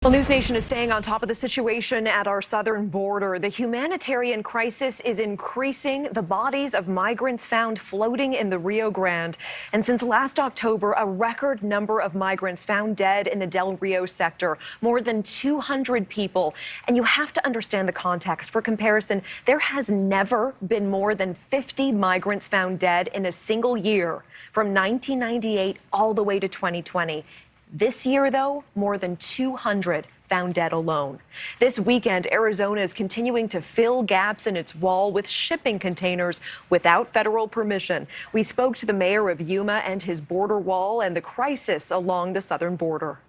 Well, NewsNation is staying on top of the situation at our southern border. The humanitarian crisis is increasing. The bodies of migrants found floating in the Rio Grande. And since last October, a record number of migrants found dead in the Del Rio sector, more than 200 people. And you have to understand the context. For comparison, there has never been more than 50 migrants found dead in a single year from 1998 all the way to 2020. This year, though, more than 200 found dead alone. This weekend, Arizona is continuing to fill gaps in its wall with shipping containers without federal permission. We spoke to the mayor of Yuma and his border wall and the crisis along the southern border.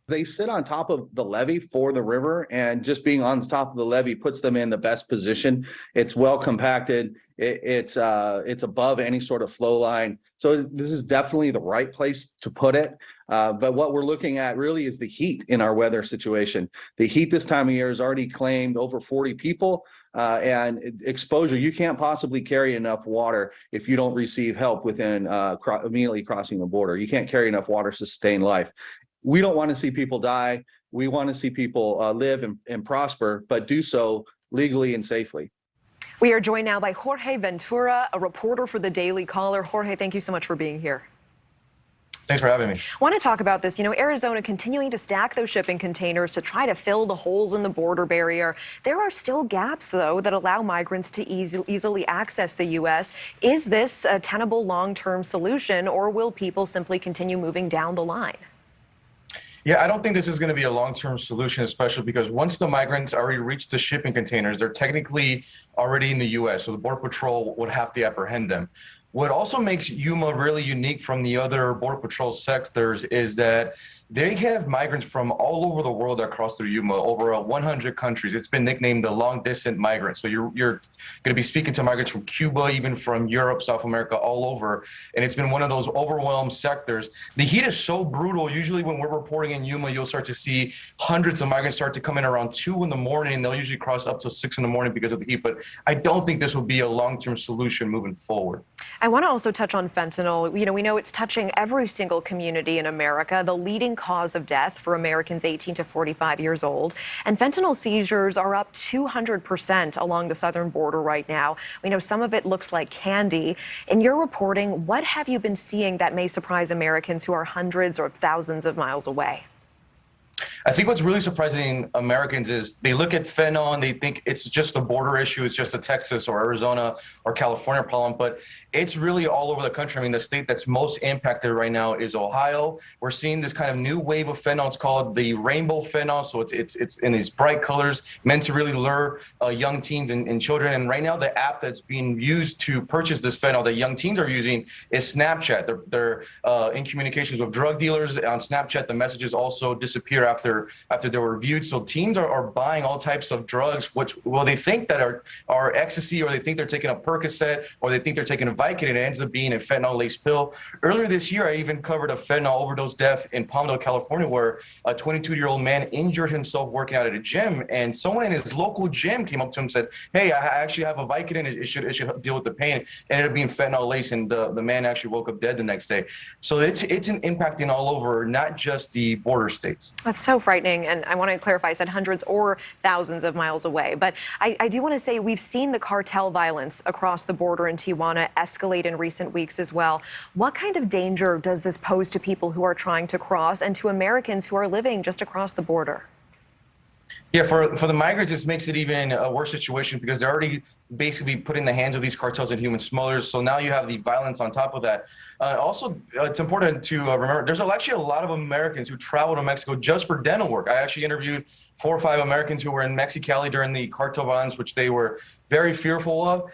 They sit on top of the levee for the river, and just being on top of the levee puts them in the best position. It's well compacted. It's above any sort of flow line. So this is definitely the right place to put it. But what we're looking at really is the heat in our weather situation. The heat this time of year has already claimed over 40 people. And exposure, you can't possibly carry enough water if you don't receive help within immediately crossing the border. You can't carry enough water to sustain life. We don't want to see people die. We want to see people live and prosper, but do so legally and safely. We are joined now by Jorge Ventura, a reporter for the Daily Caller. Jorge, thank you so much for being here. Thanks for having me. I want to talk about this. Arizona continuing to stack those shipping containers to try to fill the holes in the border barrier. There are still gaps, though, that allow migrants to easily access the U.S. Is this a tenable long-term solution, or will people simply continue moving down the line? Yeah, I don't think this is going to be a long-term solution, especially because once the migrants already reach the shipping containers, they're technically already in the U.S., so the Border Patrol would have to apprehend them. What also makes Yuma really unique from the other Border Patrol sectors is that they have migrants from all over the world that cross through Yuma, over 100 countries. It's been nicknamed the long-distance migrant. So you're going to be speaking to migrants from Cuba, even from Europe, South America, all over. And it's been one of those overwhelmed sectors. The heat is so brutal. Usually when we're reporting in Yuma, you'll start to see hundreds of migrants start to come in around 2 in the morning, and they'll usually cross up to 6 in the morning because of the heat. But I don't think this will be a long-term solution moving forward. I want to also touch on fentanyl. We know it's touching every single community in America, the leading cause of death for Americans 18 to 45 years old. And fentanyl seizures are up 200% along the southern border right now. We know some of it looks like candy. In your reporting, what have you been seeing that may surprise Americans who are hundreds or thousands of miles away? I think what's really surprising Americans is they look at fentanyl and they think it's just a border issue. It's just a Texas or Arizona or California problem, but it's really all over the country. I mean, the state that's most impacted right now is Ohio. We're seeing this kind of new wave of fentanyl. It's called the rainbow fentanyl. So it's in these bright colors meant to really lure young teens and children. And right now, the app that's being used to purchase this fentanyl that young teens are using is Snapchat. They're in communications with drug dealers on Snapchat. The messages also disappear after they were reviewed. So teens are buying all types of drugs, which, well, they think that are ecstasy, or they think they're taking a Percocet, or they think they're taking a Vicodin, and it ends up being a fentanyl-laced pill. Earlier this year, I even covered a fentanyl overdose death in Palmdale, California, where a 22-year-old man injured himself working out at a gym, and someone in his local gym came up to him and said, "Hey, I actually have a Vicodin. It should deal with the pain." It ended up being fentanyl-laced, and the man actually woke up dead the next day. So it's impacting all over, not just the border states. That's so frightening. And I want to clarify, I said hundreds or thousands of miles away. But I do want to say we've seen the cartel violence across the border in Tijuana escalate in recent weeks as well. What kind of danger does this pose to people who are trying to cross and to Americans who are living just across the border? Yeah, for the migrants, this makes it even a worse situation because they're already basically put in the hands of these cartels and human smugglers. So now you have the violence on top of that. Also, it's important to remember, there's actually a lot of Americans who travel to Mexico just for dental work. I actually interviewed 4 or 5 Americans who were in Mexicali during the cartel violence, which they were very fearful of.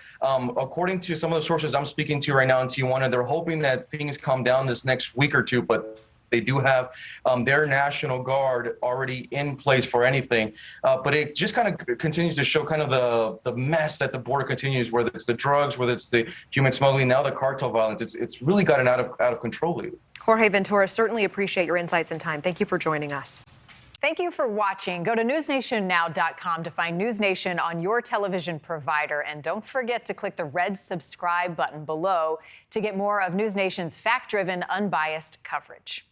According to some of the sources I'm speaking to right now in Tijuana, they're hoping that things calm down this next week or two, but they do have their National Guard already in place for anything. But it just kind of continues to show kind of the mess that the border continues, whether it's the drugs, whether it's the human smuggling, now the cartel violence. It's really gotten out of control lately. Jorge Ventura, certainly appreciate your insights and time. Thank you for joining us. Thank you for watching. Go to newsnationnow.com to find NewsNation on your television provider. And don't forget to click the red subscribe button below to get more of NewsNation's fact-driven, unbiased coverage.